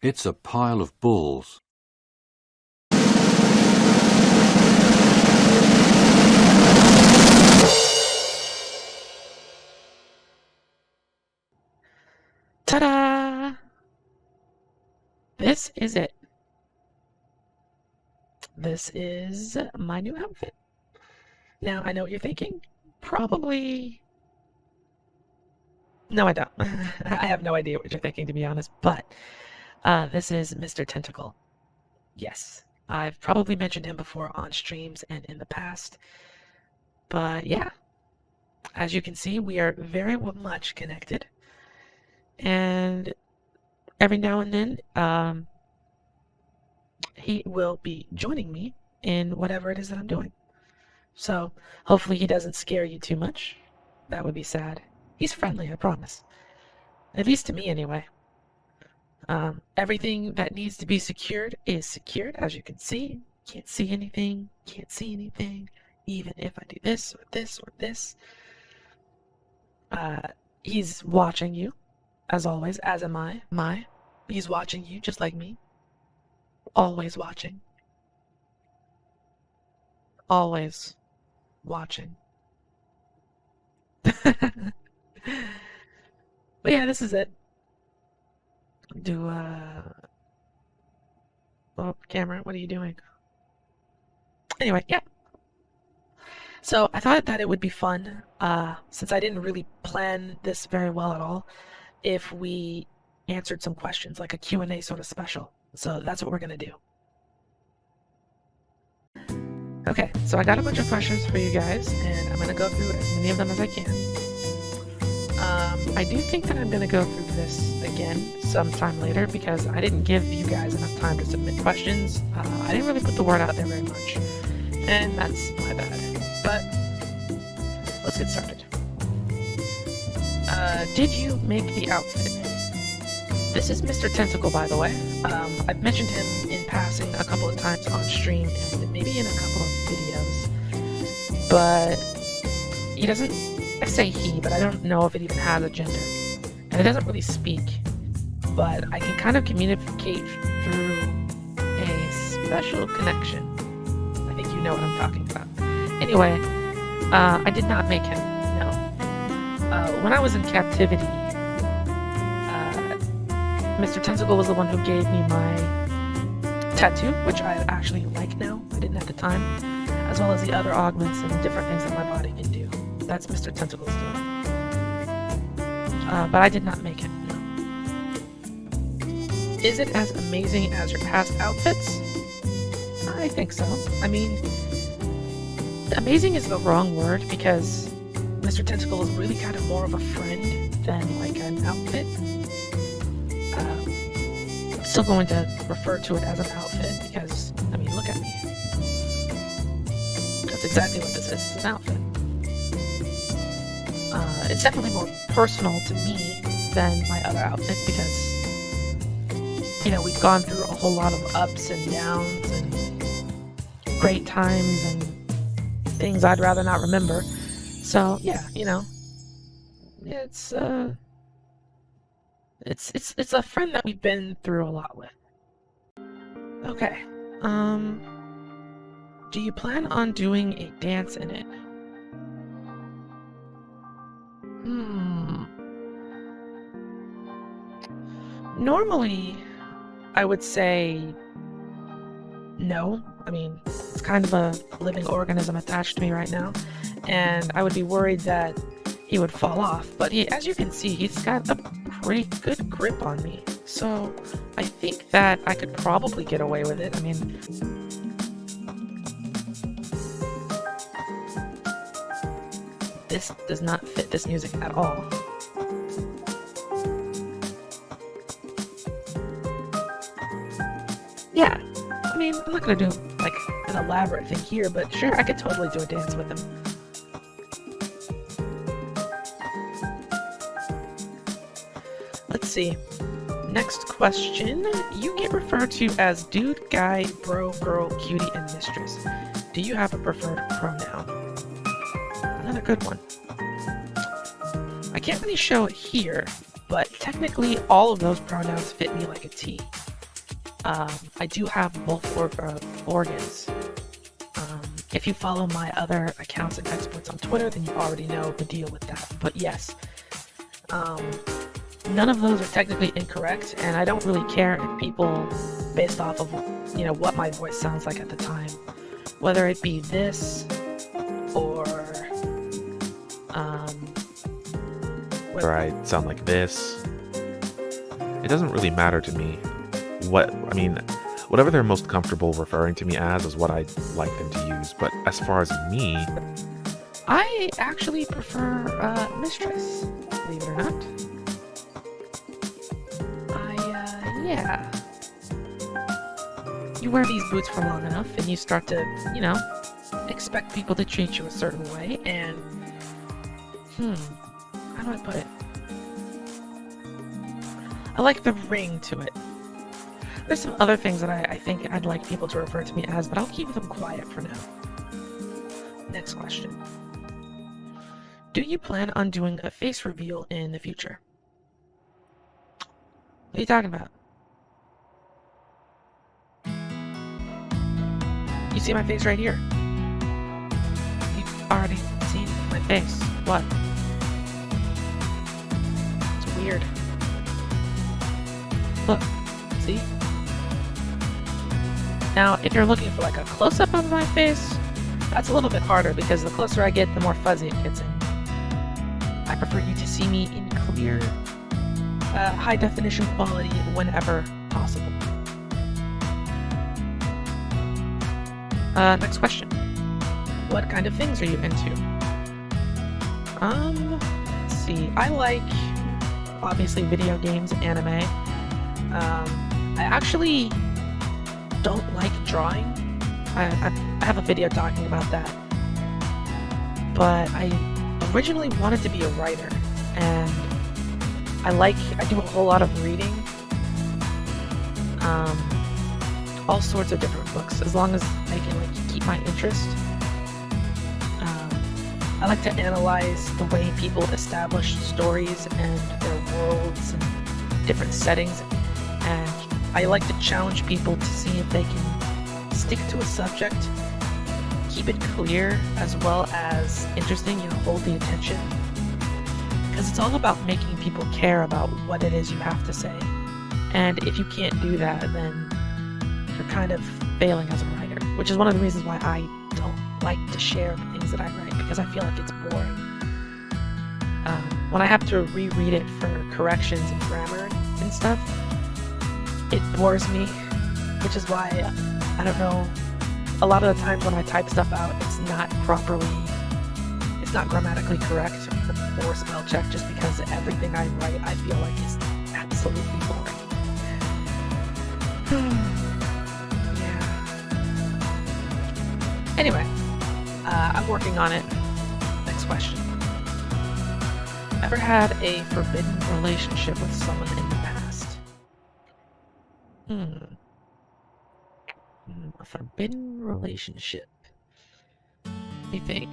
It's a pile of balls. Ta-da! This is it. This is my new outfit. Now, I know what you're thinking. Probably... No, I don't. I have no idea what you're thinking, to be honest, but this is Mr. Tentacle. Yes, I've probably mentioned him before on streams and in the past, but yeah, as you can see, we are very much connected, and every now and then, he will be joining me in whatever it is that I'm doing. So hopefully he doesn't scare you too much. That would be sad. He's friendly, I promise. At least to me, anyway. Everything that needs to be secured is secured, as you can see. Can't see anything, can't see anything, even if I do this or this or this. He's watching you, as always, as am I. He's watching you just like me. Always watching. Always watching. But yeah, this is it. Oh, camera, what are you doing? Anyway, yeah. So I thought that it would be fun, since I didn't really plan this very well at all, if we answered some questions, like a Q&A sort of special. So that's what we're gonna do. Okay, so I got a bunch of questions for you guys, and I'm gonna go through as many of them as I can. I do think that I'm gonna go through this again sometime later because I didn't give you guys enough time to submit questions. I didn't really put the word out there very much, and that's my bad. But let's get started. Did you make the outfit? This is Mr. Tentacle, by the way. I've mentioned him in passing a couple of times on stream and maybe in a couple of videos, but he doesn't. I say he, but I don't know if it even has a gender, and it doesn't really speak, but I can kind of communicate through a special connection. I think you know what I'm talking about. Anyway, I did not make him, no. When I was in captivity, Mr. Tentacle was the one who gave me my tattoo, which I actually like now. I didn't at the time, as well as the other augments and different things that my body can do. That's Mr. Tentacle's doing. But I did not make it, no. Is it as amazing as your past outfits? I think so. I mean, amazing is the wrong word because Mr. Tentacle is really kind of more of a friend than like an outfit. I'm still going to refer to it as an outfit because, I mean, look at me. That's exactly what this is. It's an outfit. It's definitely more personal to me than my other outfits because, you know, we've gone through a whole lot of ups and downs and great times and things I'd rather not remember. So yeah, you know, it's a friend that we've been through a lot with. Okay, do you plan on doing a dance in it? Normally, I would say no. I mean, it's kind of a living organism attached to me right now, and I would be worried that he would fall off. But as you can see, he's got a pretty good grip on me. So I think that I could probably get away with it. I mean, this does not fit this music at all. Yeah, I mean, I'm not gonna do like an elaborate thing here, but sure, I could totally do a dance with him. Let's see. Next question. You get referred to as dude, guy, bro, girl, cutie, and mistress. Do you have a preferred pronoun? Another good one. I can't really show it here, but technically all of those pronouns fit me like a T. I do have both organs. If you follow my other accounts and exports on Twitter, then you already know the deal with that. But yes, none of those are technically incorrect, and I don't really care if people, based off of, what my voice sounds like at the time, whether it be this, or, whether I sound like this. It doesn't really matter to me. Whatever they're most comfortable referring to me as is what I'd like them to use, but as far as me... I actually prefer, Mistress, believe it or not. Yeah. You wear these boots for long enough, and you start to, expect people to treat you a certain way, and... how do I put it? I like the ring to it. There's some other things that I think I'd like people to refer to me as, but I'll keep them quiet for now. Next question. Do you plan on doing a face reveal in the future? What are you talking about? You see my face right here. You've already seen my face. What? It's weird. Look. See? Now, if you're looking for like a close-up of my face, that's a little bit harder because the closer I get, the more fuzzy it gets in. I prefer you to see me in clear, high-definition quality whenever possible. Next question. What kind of things are you into? Let's see. I like, obviously, video games, anime. I actually don't like drawing. I have a video talking about that. But I originally wanted to be a writer, and I do a whole lot of reading. All sorts of different books, as long as I can keep my interest. I like to analyze the way people establish stories and their worlds and different settings, and I like to challenge people to see if they can stick to a subject, keep it clear as well as interesting, hold the attention. Because it's all about making people care about what it is you have to say. And if you can't do that, then you're kind of failing as a writer, which is one of the reasons why I don't like to share the things that I write, because I feel like it's boring. When I have to reread it for corrections and grammar and stuff, it bores me, which is why, I don't know, a lot of the times when I type stuff out, it's not grammatically correct or spell checked, just because everything I write, I feel like is absolutely boring. Yeah. Anyway, I'm working on it. Next question. Ever had a forbidden relationship with someone in the past? A forbidden relationship. Let me think.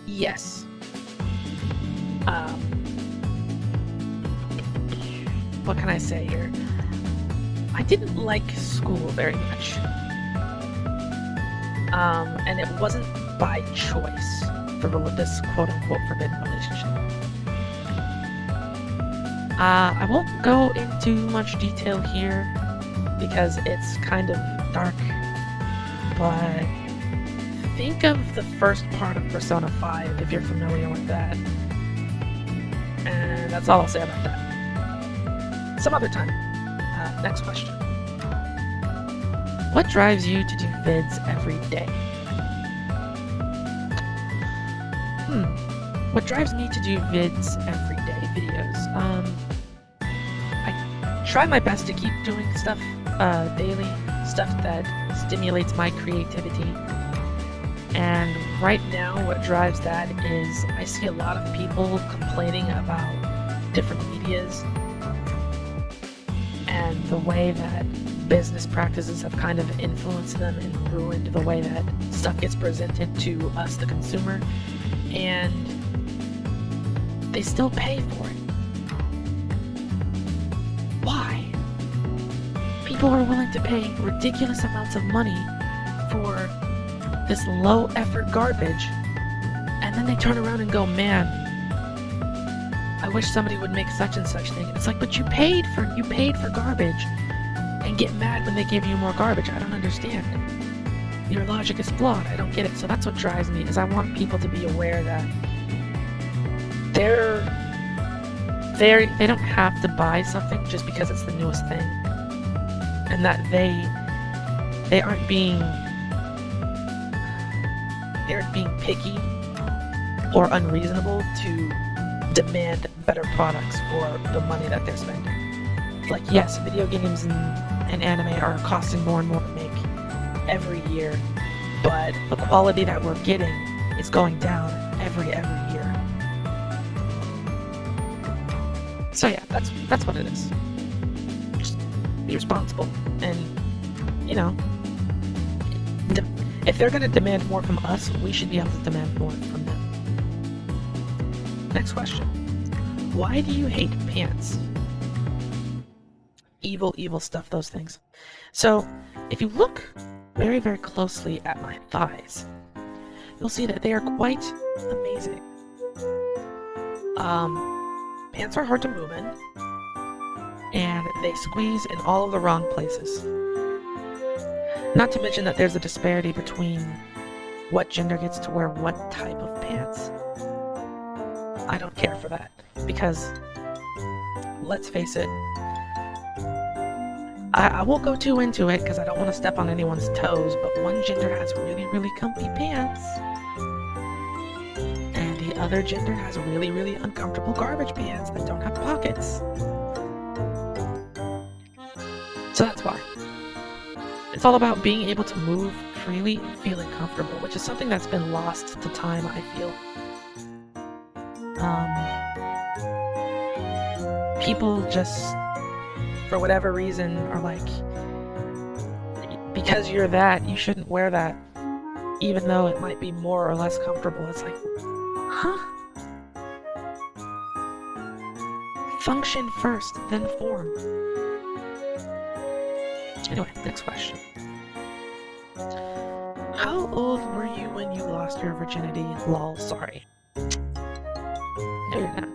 Yes. What can I say here? I didn't like school very much. And it wasn't by choice for this quote-unquote forbidden relationship. I won't go into much detail here because it's kind of dark, but think of the first part of Persona 5 if you're familiar with that. And that's all I'll say about that. Some other time. Next question. What drives you to do vids every day? What drives me to do vids every day, videos? I try my best to keep doing stuff daily, stuff that stimulates my creativity. And right now, what drives that is I see a lot of people complaining about different medias and the way that business practices have kind of influenced them and ruined the way that stuff gets presented to us, the consumer, and they still pay for it. people are willing to pay ridiculous amounts of money for this low effort garbage, and then they turn around and go, man, I wish somebody would make such and such thing. It's like, but you paid for garbage and get mad when they give you more garbage. I don't understand. Your logic is flawed. I don't get it. So that's what drives me, is I want people to be aware that they don't have to buy something just because it's the newest thing, and that they aren't being picky or unreasonable to demand better products for the money that they're spending. Like, yes, video games and anime are costing more and more to make every year, but the quality that we're getting is going down every year. So yeah, that's what it is. Just be responsible, and if they're gonna demand more from us, we should be able to demand more from them. Next question. Why do you hate pants? Evil stuff, those things. So, if you look very, very closely at my thighs, you'll see that they are quite amazing. Pants are hard to move in, and they squeeze in all of the wrong places. Not to mention that there's a disparity between what gender gets to wear what type of pants. I don't care for that, because let's face it, I won't go too into it because I don't want to step on anyone's toes, but one gender has really, really comfy pants, and the other gender has really, really uncomfortable garbage pants that don't have pockets. So that's why. It's all about being able to move freely and feeling comfortable, which is something that's been lost to time, I feel. People just, for whatever reason, are like, because you're that, you shouldn't wear that, even though it might be more or less comfortable. It's like, huh? Function first, then form. Anyway, next question. How old were you when you lost your virginity? Lol, sorry. No, you're not.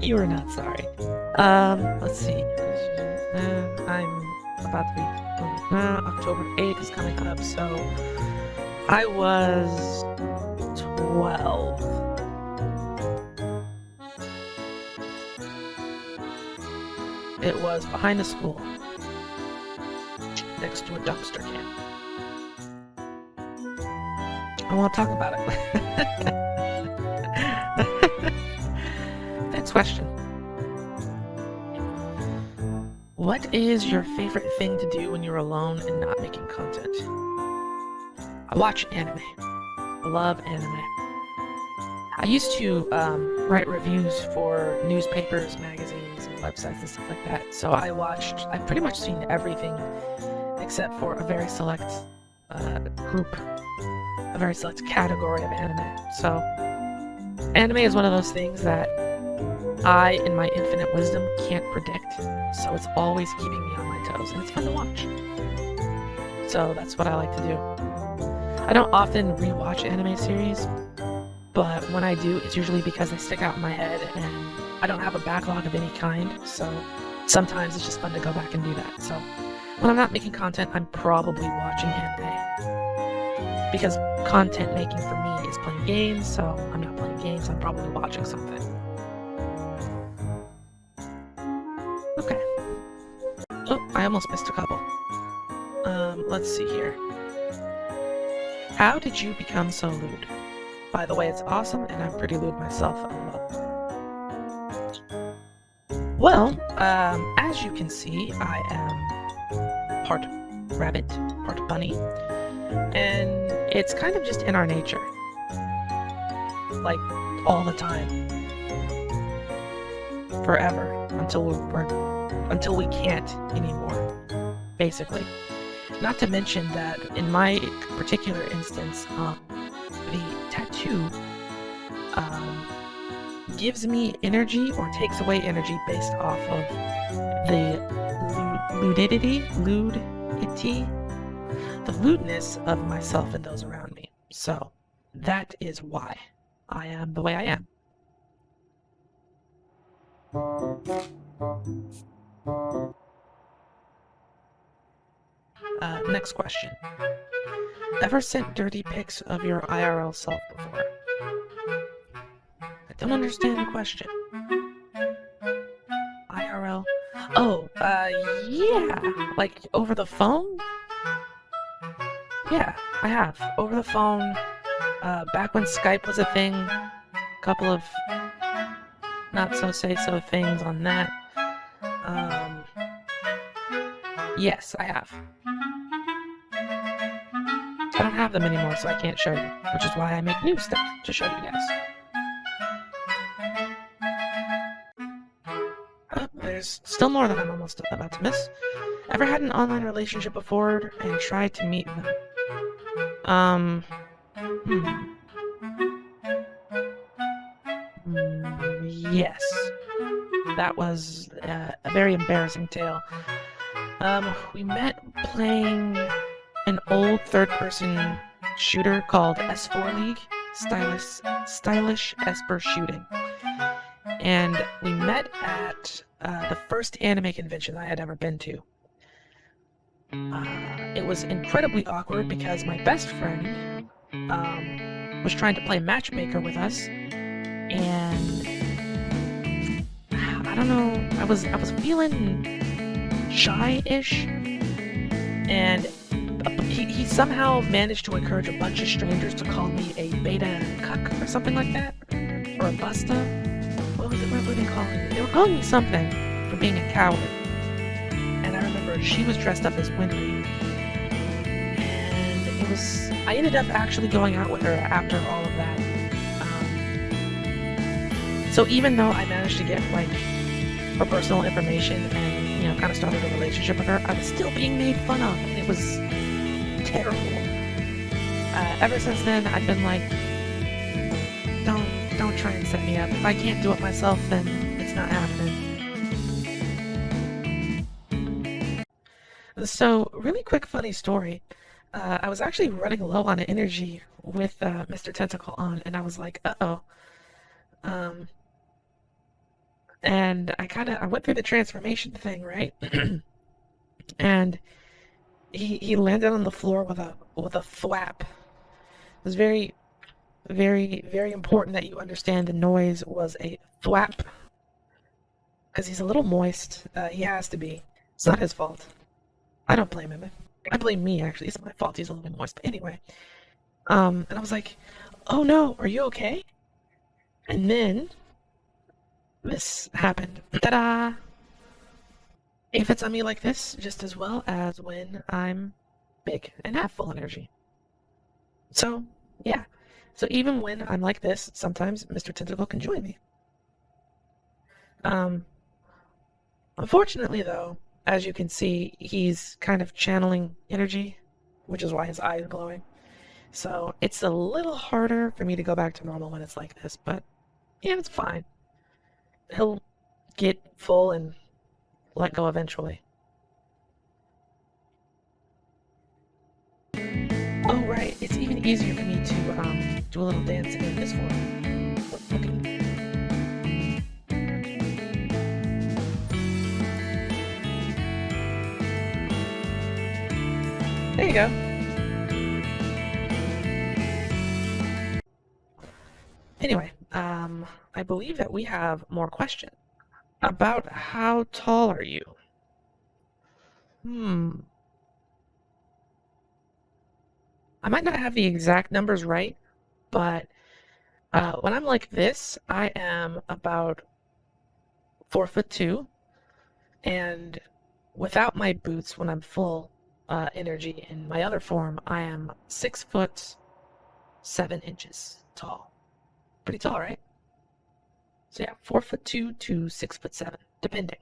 You are not sorry. Let's see. I'm about to be... October 8th is coming up, so... I was... 12. It was behind the school, next to a dumpster can. I want to talk about it. Next question. What is your favorite thing to do when you're alone and not making content? I watch anime. I love anime. I used to write reviews for newspapers, magazines, and websites and stuff like that. So I've pretty much seen everything except for a very select group, a very select category of anime. So anime is one of those things that I, in my infinite wisdom, can't predict. So it's always keeping me on my toes, and it's fun to watch. So that's what I like to do. I don't often rewatch anime series, but when I do, it's usually because they stick out in my head and I don't have a backlog of any kind, so sometimes it's just fun to go back and do that. So when I'm not making content, I'm probably watching anime. Because content making for me is playing games, so I'm not playing games, I'm probably watching something. Okay. Oh, I almost missed a couple. Let's see here. How did you become so lewd? By the way, it's awesome, and I'm pretty lewd myself. Well, as you can see, I am part rabbit, part bunny, and it's kind of just in our nature. Like, all the time. Forever. Until we can't anymore. Basically. Not to mention that, in my particular instance, the tattoo gives me energy or takes away energy based off of the ludity, the lewdness of myself and those around me. So that is why I am the way I am. Next question. Ever sent dirty pics of your IRL self before? I don't understand the question. IRL? Oh, yeah. Like, over the phone? Yeah, I have. Over the phone, back when Skype was a thing, a couple of not-so-say-so things on that. Yes, I have. I don't have them anymore, so I can't show you, which is why I make new stuff to show you guys. There's still more that I'm almost about to miss. Ever had an online relationship before and tried to meet them? Yes. That was a very embarrassing tale. We met playing an old third-person shooter called S4 League, Stylish Esper Shooting. And we met at the first anime convention I had ever been to. It was incredibly awkward because my best friend was trying to play matchmaker with us, and I don't know, I was feeling shy-ish, and he somehow managed to encourage a bunch of strangers to call me a beta cuck or something like that, or a busta. What were they calling me? They were calling me something for being a coward. And I remember she was dressed up as Winry, and I ended up actually going out with her after all of that. So even though I managed to get like her personal information and kind of started a relationship with her, I was still being made fun of, and it was terrible. Ever since then, I've been like, don't try and set me up. If I can't do it myself, then it's not happening. So, really quick funny story. I was actually running low on energy with Mr. Tentacle on, and I was like, uh-oh. And I went through the transformation thing, right? And he landed on the floor with a thwap. It was very, very, very important that you understand the noise was a thwap. Because he's a little moist. He has to be. It's not his fault. I don't blame him. I blame me, actually. It's my fault. He's a little moist. But anyway. And I was like, oh no, are you okay? And then this happened. Ta-da! It fits on me like this just as well as when I'm big and have full energy. So, yeah. So even when I'm like this, sometimes Mr. Tentacle can join me. Unfortunately, though, as you can see, he's kind of channeling energy, which is why his eye is glowing. So it's a little harder for me to go back to normal when it's like this, but yeah, it's fine. He'll get full and let go eventually. Oh, right. It's even easier for me to do a little dancing in this form. Okay. There you go. Anyway, I believe that we have more questions. About how tall are you? I might not have the exact numbers right, but when I'm like this, I am about 4'2", and without my boots, when I'm full energy in my other form, I am 6'7" tall. Pretty tall, right? So yeah, 4'2" to 6'7", depending.